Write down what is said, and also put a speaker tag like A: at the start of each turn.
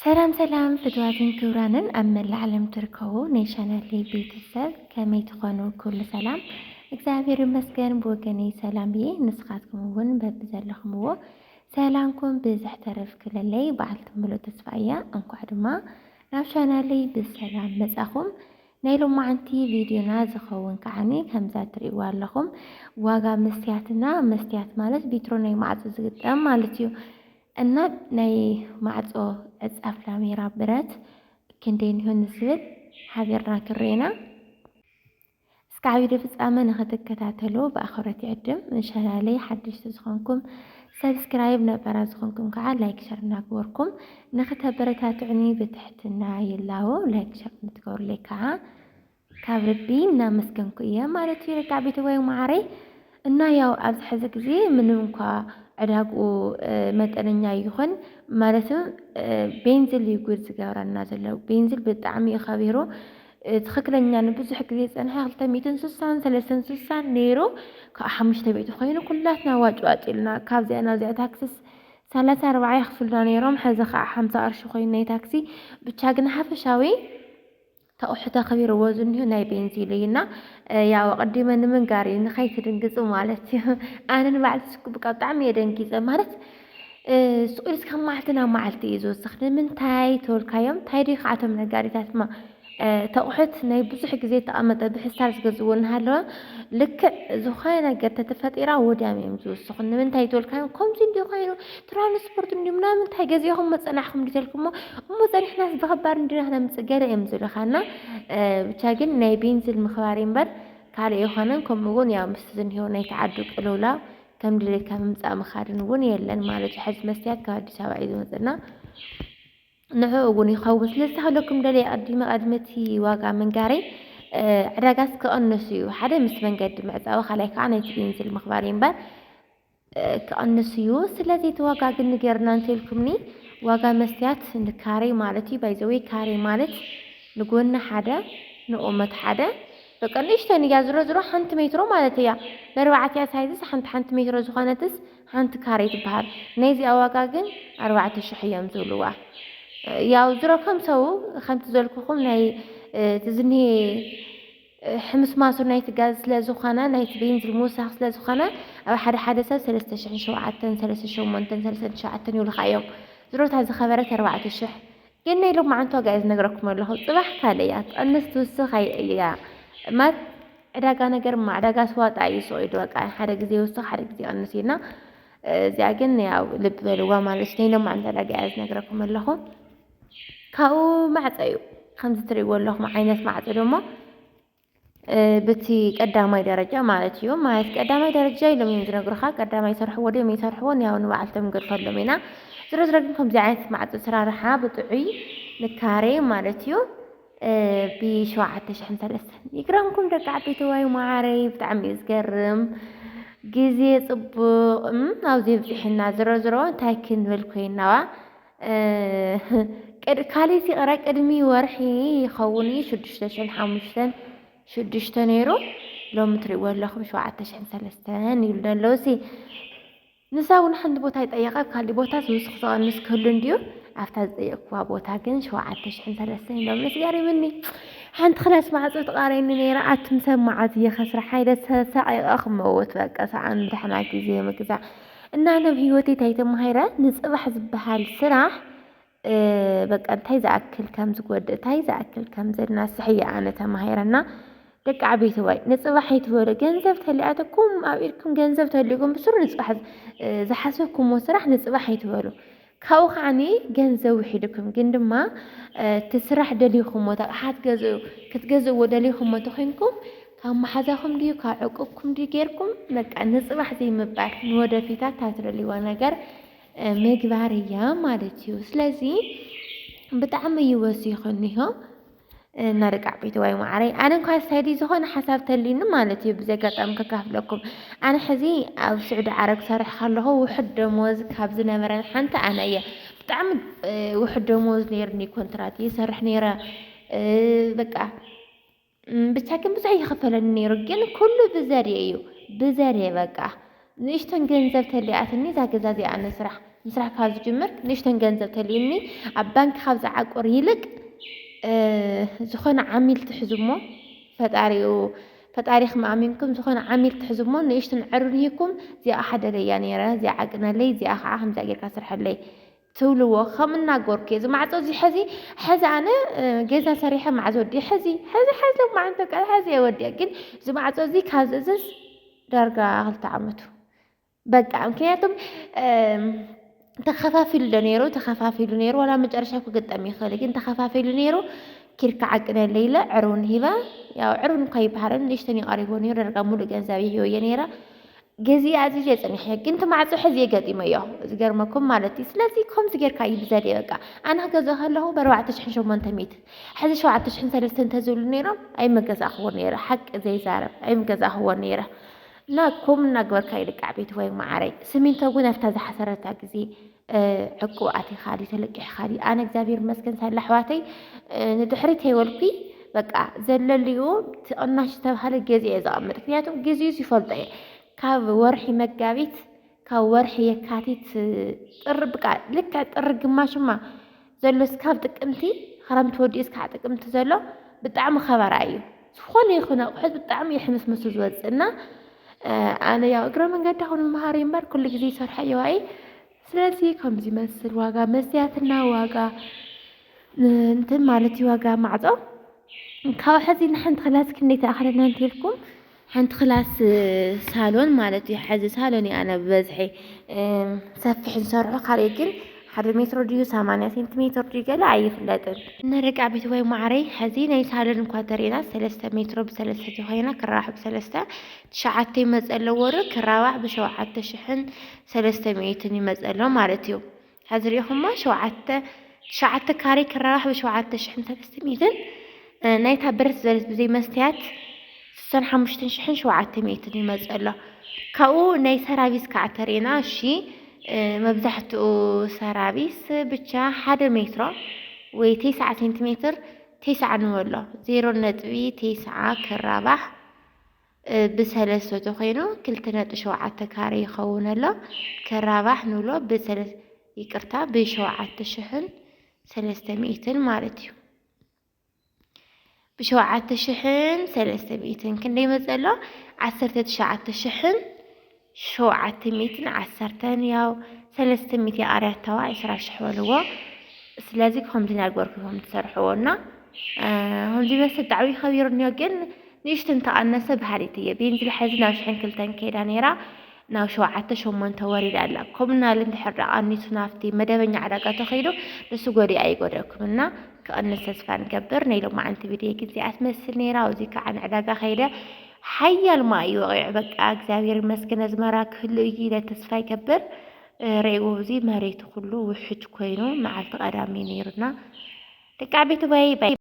A: ሰላም ሰላም ፍትዋትን ክብራንን ኣብ ዓለም ትርከቡ ናይ ቻናለይ ቤተሰብ ከመይ ትኾኑ ኩሉ ሰላም እግዚአብሔር ይመስገን ብወገነይ ሰላም ብዬ ንስኻትኩም እውን በብዘለኹምዎ ሰላምኩም ብዝሕ ተረፍ ክለለይ በዓልቲ ሙሉእ ተስፋ እያ እንኳዕ ድማ ናብ ቻናለይ ብሰላም መጻኹም ናይ ሎማዓንቲ ቪድዮና ዝኸውን ከዓኒ ከምዛ ትሪእዋ ኣለኹም ዋጋ መስትያት ማለት ቢትሮ ናይ ማዕጾ ዝግጠም ማለት እዩ እና ናይ ማዕጾ ዕጻፍ ላሜራ ብረት ክንደይ ይሆን ዝብል ሓቢርና ክሬና እስከ ቪድዮ ፍጻመ ንኽትከታተሉ በኣኽብሮት ይዕድም። ቻናለይ ሓድሽቲ ዝኾንኩም ሰብስክራይብ ነበራ ዝኾንኩም ከዓ ላይክ ሸር እናግበርኩም ንኽተበረታትዑኒ ብትሕትና ይላዎ ላይክ ሸር እንትገበሩለይ ከዓ ካብ ልቢ እናመስገንኩ እየ ማለት እዩ። ረጋ ቤተወይ ማዕረይ እና ያው ኣብዚ ሕዚ ግዜ ምንም እንኳ ዕዳግኡ መጠነኛ ይኹን ማለትም ቤንዚል ይጉድ ዝገብረና ዘሎ ቤንዚል ብጣዕሚ ኸቢሩ ትኽክለኛ ንብዙሕ ግዜ ፀንሐ 260 ነይሩ ካብ 500 ኮይኑ ኩላትና ዋጭዋጭልና ካብዚኣ ናብዚኣ ታክሲስ 34 ይኽፍሉና ነይሮም ሕዚ ከዓ 50 ቅርሺ ኮይኑ ናይ ታክሲ ብቻ ግን ሓፈሻዊ ተቑሕቶ ኸቢርዎ ዝኒሁ ናይ ቤንዚል እዩና ያው ቀዲመ ንምንጋር እዩ ንኸይትድንግፁ ማለት እዩ። ኣነ ንባዕልቲ ስክብካ ብጣዕሚ እየ ደንጊፀ ማለት ስቁል እስከ መዓልቲ ናብ መዓልቲ እዩ ዝወስኽ ንምንታይ ተወልካዮም እንታይ ደይ ከዓቶም ነጋዴታት ማ ተቑሑት ናይ ብዙሕ ግዜ ተቐመጠ ብሕሳር ዝገዝእዎ እናሃለወ ልክዕ ዝኾነ ነገር ተተፈጢራ ወዲያም እዮም ዝወስኹ ንምንታይ ተወልካዮም ከምዚ እንዲ ኮይኑ ትራንስፖርት እንዲ ምናምን እንታይ ገዚእኹም መፀናሕኩም ድተልኩሞ እሞ ፀኒሕናስ ብኸባድ እንዲና ነምፅእ ገለ እዮም ዝብለኻና ብቻ ግን ናይ ቤንዚል ምኽባር እምበር ካልእ ይኾነን ከምኡውን ያው ምስቲ ዝኒሄው ናይ ተዓዱ ቅልውላው ከም ድሌትካ ምምፃእ ምኻድን እውን የለን ማለት እዩ። ሕዚ መስትያት ካብ ኣዲስ ኣበባ እዩ ዝመፅና ንዑ እውን ይኸውን ስለዝተኸለኩም ደለይ ቀድመቲ ዋጋ መንጋረይ ዕዳጋስ ክቕንስ እዩ ሓደ ምስ መንገዲ ምዕፃዊ ካልኣይ ከዓ ናይቲ ቤንዚል ምኽባር እምበር ክቕንስ እዩ። ስለዚ እቲ ዋጋ ግን ንገርና እንተኢልኩምኒ ዋጋ መስትያት ንካሬ ማለት እዩ ባይዘወይ ካሬ ማለት ንጎኒ ሓደ ንቁመት ሓደ በቃ ንእሽተን እያ ዝሮ ሓንቲ ሜትሮ ማለት እያ ን4 ሳይዝስ ሓንቲ ሜትሮ ዝኾነትስ ሓንቲ ካሬ ትበሃል ናይዚኣ ዋጋ ግን 4000 እዮም ዝብልዋ ያው ዝሮ ከም ሰው ከምቲ ዘልኩኹም ናይ ትዝኒሄ ሕምስ ማሱር ናይቲ ጋዝ ስለዝኾነ ናይቲ ቤንዚል ምውሳኽ ስለዝኾነ ኣብ ሓደ ሰብ 3700 3800 3700 ይብልካ እዮም ዝሮታ ዝኸበረት 4000 ግን ናይ ሎማዓንቲ ዋጋ እየ ዝነግረኩም ኣለኹ ፅባሕ ካልእ እያ ትቐንስ ትውስኽ እያ ማት ዕዳጋ ነገር ዕዳጋ ስዋጣ እዩ ሰኢዱ በቃ ሓደ ግዜ ይውስኽ ሓደ ግዜ ይቐንስ እዩና እዚኣ ግን ያው ልብ በልዋ ማለት ናይ ሎማዓንቲ ዕዳጋ እየ ዝነግረኩም ኣለኹ። ካብኡ ማዕፀ እዩ ከምዚ ትሪእዎ ኣለኹም ዓይነት ማዕፀ ደሞ በቲ ቀዳማይ ደረጃ ማለት እዩ ማለት ቀዳማይ ደረጃ ኢሎም እዮም ዝነግሩኻ ቀዳማይ ይሰርሕዎ ድዮም ይሰርሕዎን ያው ንባዕልቶም ንገድፈሎም ኢና ዝሮ ግን ከምዚ ዓይነት ማዕፀ ስራርሓ ብጥዑይ ንካሬ ማለት እዩ ብ7,300 ይግረምኩም ደቂ ዓበይቲ ወይ ማዕረይ ብጣዕሚ እዩ ዝገርም ግዜ ፅቡቕ ኣብዚ ብፅሕና ዝሮ እንታይ ክንብል ኮይናዋ ካልእቲ ቀራይ ቅድሚ ወርሒ ይኸውን 6,500 ነይሩ ሎሚ ትሪእዎ ኣለኹም 7,300 ይብሉ ኣለዉ ሲ ንሳውን ሓንቲ ቦታ ይጠየቐ ካልእ ቦታ ዝውስኽ ዝቐንስ ክህሉ እንድዩ ኣፍታ ዝጠየቅዋ ቦታ ግን 7,300 ኢሎም ንስገሪምኒ ሓንቲ ክላስ ማዕፆ ተቃረየኒ ነይራ ኣትምሰማዓት እየ ከስራ ሓይደ ሰቂቐ ክመውት በቃ ሰዓን ድሕና ግዜ ምግዛዕ እና ናብ ሂወተይ ታይተማሂረ ንፅባሕ ዝበሃል ስራሕ በቃ እንታይ ዝኣክል ከም ዝጎድእ እንታይ ዝኣክል ከም ዘናስሕ እየ ኣነ ተማሂረና ደቂ ዓበይቲ ወይ ንፅባሕ ይትበሉ ገንዘብ ተሊኣተኩም ኣብ ኢድኩም ገንዘብ ተሊኩም ብስሩ ንፅባሕ ዝሓሰብኩምዎ ስራሕ ንፅባሕ ይትበሉ ካብኡ ከዓኒ ገንዘብ ውሒድኩም ግን ድማ ትስራሕ ደሊኹም ተቕሓት ክትገዝእዎ ደሊኹም ተኮይንኩም ካብ መሓዛኹም ድዩ ካብ ዕቁብኩም ድዩ ጌርኩም በቃ ንፅባሕ ዘይምባል ንወደፊታት ታትደልይዋ ነገር ምግባር እያ ማለት እዩ። ስለዚ ብጣዕሚ ይወሲኹን ኢሆ እና ደቂ ዓበይቲ ወይ ማዕረይ ኣነ እንኳ ሳይዲ ዝኾነ ሓሳብ ተሊኒ ማለት እዩ ብዘጋጣሚ ከካፍለኩም ኣነ ሕዚ ኣብ ስዑድ ዓረብ ክሰርሕ ከለኹ ውሕድ ደመወዝ ካብ ዝነበረን ሓንቲ ኣነ እየ ብጣዕሚ ውሕድ ደመወዝ ነይርኒ ኮንትራት ይሰርሕ ነይረ በቃ ብቻ ግን ብዙሕ ይኸፈለኒ ነይሩ ግን ኩሉ ብዘድየ እዩ ብዘድየ በቃ ንእሽተን ገንዘብ ተሊኣትኒ እዛ ገዛ እዚኣ ንስራሕ مسرح كاز جمر نشتن جنزب تليني عبانك خابز عقور يلك زخون عميل تحزمو فتاريخ ما منكم زخون عميل تحزمو نشتن عرنيكم زي أحد لي يعني را زي عقنا لي زي أخاهم زي كسر حلي تولو خمنا جوركي زي مع زوجي حزي أنا جيزة صريحة مع زودي حزي ما عندك حزي ودي أكيد زي مع زوجي كازز درجة غلط عمته بقى مكنياتهم تخفافي لنيرو ولا مجرشة قدامي خالق انت تخفافي لنيرو كيرك عقنا الليلة عرون هبا يا عرون قيب هرن ليش تاني قريبوني رقموا له جنزاوي هو ينيرا جزي عزيز يعني حق انت مع حزي قديم اياه زجر ما كم مالتي سلازي كم زجر كايب زادي بقى انا جزاها له بروع تشحن شو ما انت ميت حزي شو عتشحن ثلاثة تزول نيرة اي مجزا هو نيرة حق زي زارب اي مجزا هو نيرة لا كم نقبر كايلك عبيت وين معري سمين تقول نفتز حسرت عجزي عقواتي خالي تلقي خالي أنا جزابير مسكن سال لحواتي ندحرتي والقي بقى زل اليوم أنا شتبه الجزء إذا أمر كنياتهم جزء يفضل كاب ورحي مجابيت كاب ورحي يكاتيت بقى لك ترق ما شما زلوا سكابتك أمتي خرمت ودي سكابتك أمت زلوا بتعم خبر أيو خوني خنا وحد بتعم يحمس مسوز إنه أنا يا أقرأ من قد هون المهارين بار كل جزء صار حيوائي سلاسي كم زي مسر واقع مسياتنا واقع انت مالتي واقع معضو كاو حزي نحن خلاص كني تأخرنا نتيلكم حنت خلاص سالون مالتي حزي سالوني أنا ببزحي سفح نسرعو خارجين 1 متر ديو 8 سنتيمتر ديو لا يفلتن نرجع بتوي معري حزين يسالن كواترينا 3 متر بثلاثة تخينا كراح بثلاثة شعتي مسألة ورا كراوح بشوعة شحن 300 مسألة مالتيو حزريهم ما شوعة كاري كراوح بشوعة شحن 300 نايتها برس زي مستيات سنحة مش تنشحن شوعة 100 مسألة كاو ناي سرابيس كعترينا شي مبزحتو سرابيس بتشا 1 متر و9 سنتيمتر 9 نولو 0.9 كرابح بثلاثة تخينو كلتنا شوعة كاري يخون له كرابح نولو بثلاث يكرتا بشوعة شحن 300 مالتيو بشوعة شحن 300 كن دي مسألة 10 شحن شوعة 110 ياو 300 أريتوا 10 شحولوا سلازيك هم دينا البركهم تسرحونا هم دي بس الدعوي خبيرني أجن نيشتن تأنسب بحالتي بينزل حزنا وشحن كلتن كيدا نيرا ناو شوعة شو من توري لألا كمنا لنتحر أني سنافتي مدبني علاقة تخيلو لسو قولي أي قولكم لنا كأن سسفان كبر نيلو ما أنت بديك زي أتمثل نيرا وزيك عن علاقة خيلة حي الماء وقع بقى أكزابير مسكن زمرا كله يجي لتسفاي كبر ريوزي مريت كله وحج كوينو مع القدامي نيرنا تكعبت باي